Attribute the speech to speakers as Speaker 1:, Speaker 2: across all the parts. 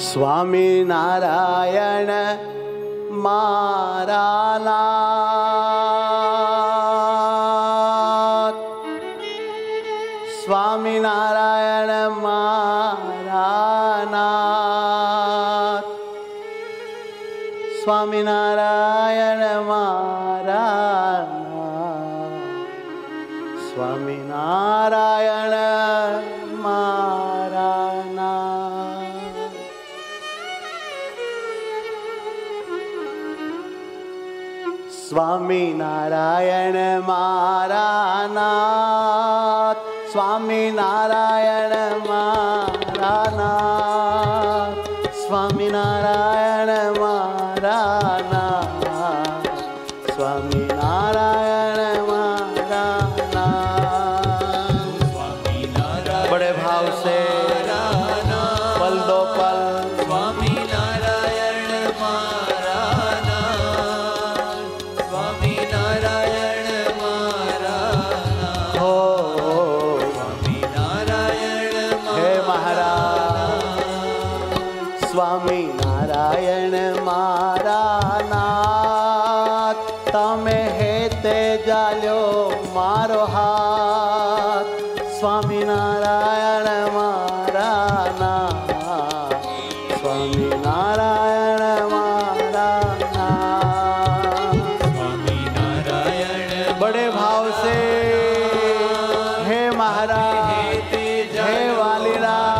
Speaker 1: સ્વામિનારાયણ મારા નાથ, સ્વામિનારાયણ મારા નાથ, સ્વામિનારાયણ મારા નાથ, સ્વામિનારાયણ મારા નાથ. સ્વામિનારાયણ મારા નાથ, સ્વામિનારાયણ મારા નાથ, સ્વામિનારાયણ મારા નાથ, સ્વામિનારાયણ મારા નાથ. બડે ભાવ સે પલ દો પલ
Speaker 2: સ્વામિનારાયણ મારા નાથ, સ્વામિનારાયણ મારા નાથ,
Speaker 1: હો
Speaker 2: સ્વામિનારાયણ
Speaker 1: હે મહારાજ. સ્વામિનારાયણ મારા નાથ, તમે હેતે જાલ્યો મારો હાથ. સ્વામિનારાયણ મારા નાથ, સ્વામિનારાયણ મારા નાથ.
Speaker 2: સ્વામિનારાયણ
Speaker 1: બડે ભાવ સે હે મહારાજ, હે વાલીલા.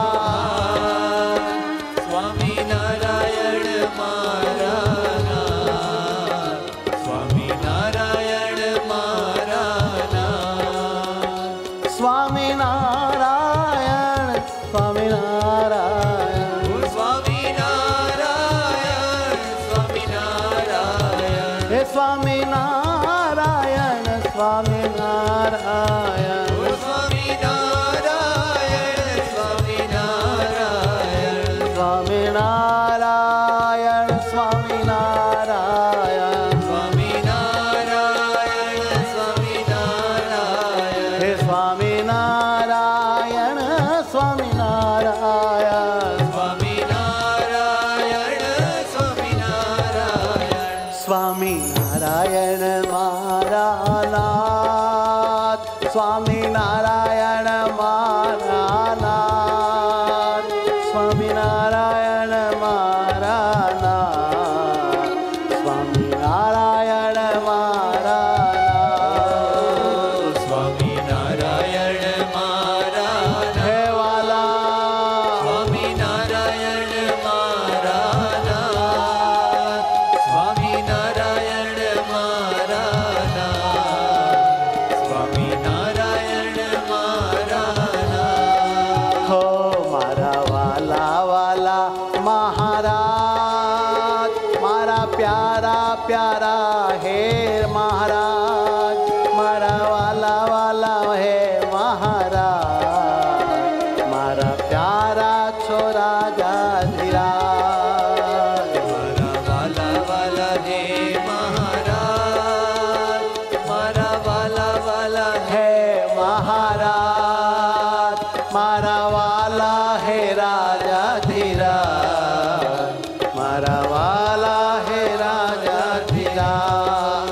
Speaker 2: સ્વામિનારાયણ મારા નાથ, સ્વામિનારાયણ મારા નાથ,
Speaker 1: સ્વામિનારાયણ સ્વામિનારાયણ
Speaker 2: સ્વામિનારાયણ સ્વામિનારાયણ,
Speaker 1: હે સ્વામિનારાયણ સ્વામિનારાયણ
Speaker 2: સ્વામિનારાયણ સ્વામિનારાયણ,
Speaker 1: સ્વામિનારાયણ સ્વામિનારાયણ
Speaker 2: સ્વામિનારાયણ સ્વામિનારાયણ,
Speaker 1: હે સ્વામિનારાયણ સ્વામિનારાયણ
Speaker 2: સ્વામિનારાયણ સ્વામિનારાયણ.
Speaker 1: સ્વામિનારાયણ મારા નાથ, સ્વામિનારાયણ મારા નાથ, સ્વામિનારાયણ મારા નાથ, સ્વામિનારાયણ મારા નાથ.
Speaker 2: સ્વામિનારાયણ મારા નાથ,
Speaker 1: હે વાલા.
Speaker 2: સ્વામિનારાયણ મારા નાથ, સ્વામિનારાયણ મારા નાથ, સ્વામિનારાયણ મારા નાથ.
Speaker 1: હો મારા વાલા વાલા મહારાજ, મારા પ્યારા પ્યારા હે મહારાજ, મારા વાલા વાલા હે મહારાજ, મારા પ્યારા છોરા જાધીરાજ.
Speaker 2: મારા વાલા વાલા હે મહારાજ, મારા વાલા વાલા હે
Speaker 1: હે મહારાજ, મારા વાલા હે રાજાધીરાજ, મારા વાલા હે રાજાધીરાજ,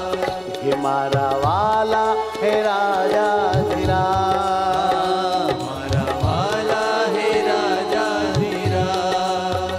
Speaker 1: હે મારા વાલા હે રાજાધીરાજ.
Speaker 2: મારા વાલા હે રાજાધીરાજ.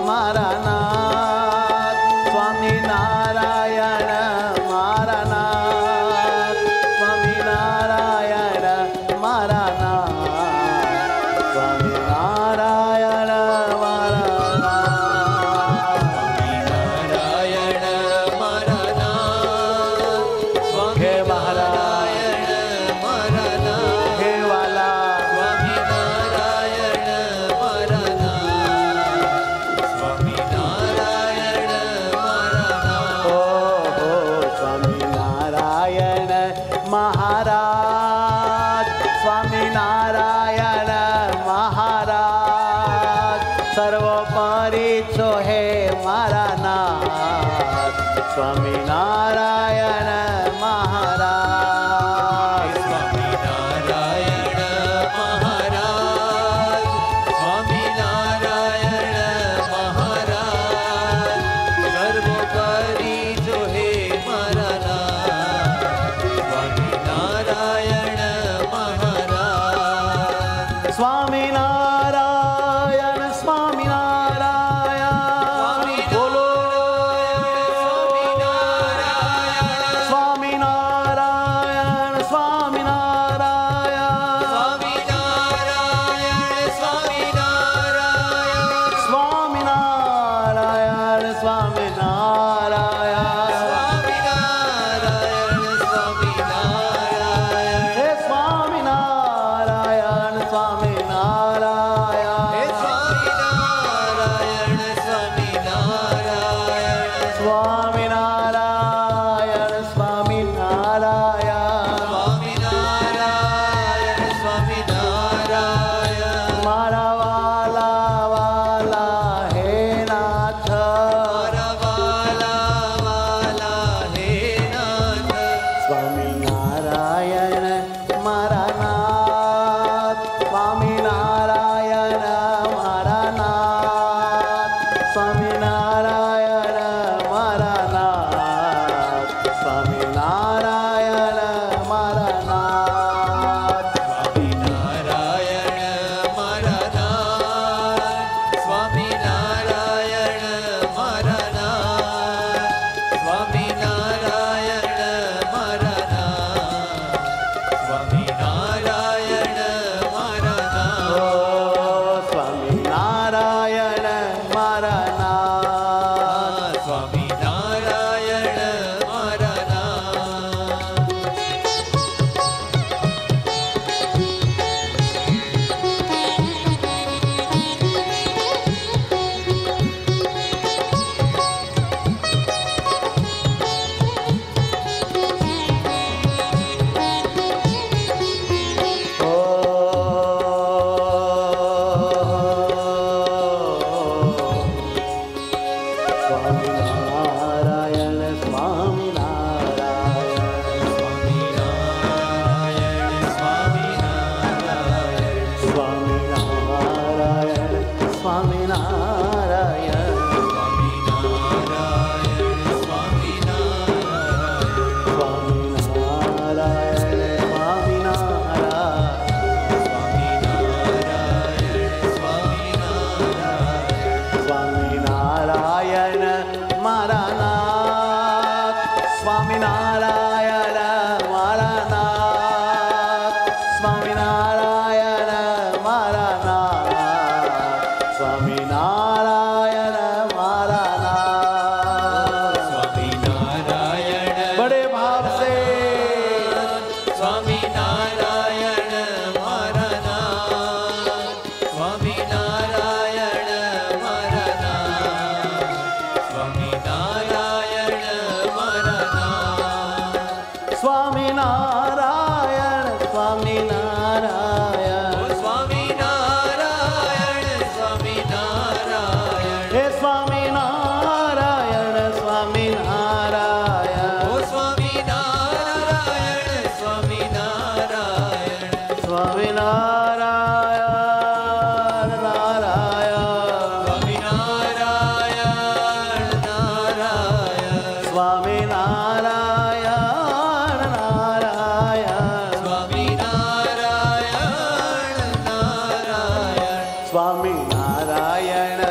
Speaker 1: મારા નાથ સ્વામી નારાયણ મારા નાથ સ્વામી નારાયણ મારા નાથ સ્વામી નારાયણ મારા નાથ હે મહારાજ હે વાલા મહારાજ સ્વામિનારાયણ મહારાજ સર્વોપરી છો હે મારા નાથ સ્વામિનારાયણ મહારાજ સ્વામિનારાયણ સ્વામિનારાયણ બોલો સ્વામિનારાયણ સ્વામિનારાયણ સ્વામિનારાયણ સ્વામિનારાયણ હે સ્વામિનારાયણ સ્વામિનારાયણ સ્વામિનારાયણ સ્વામિનારાયણ મારા વાલા વાલા હે નાથ સ્વામિનારાયણ મારા નાથ સ્વામિનારાયણ મારા નાથ સ્વામિનારાયણ મારા નાથ સ્વામિનારાયણ મારા નાથ ઓ સ્વામિનારાયણ મારા નાથ સ્વામિનારાયણ સ્વામિનારાયણ સ્વામિનારાયણ સ્વામિનારાયણ મારા નાથ સ્વામિનારાયણ મારા નાથ સ્વામિનારાયણ મારા નાથ સ્વામિનારાયણ મારા નાથ બડે ભાવ સે સ્વામિનારાયણ સ્વામિનારાયણ હે સ્વામિનારાયણ સ્વામિનારાયણ સ્વામિનારાયણ નારાયણ સ્વામિનારાયણ નારાયણ સ્વામિનારાયણ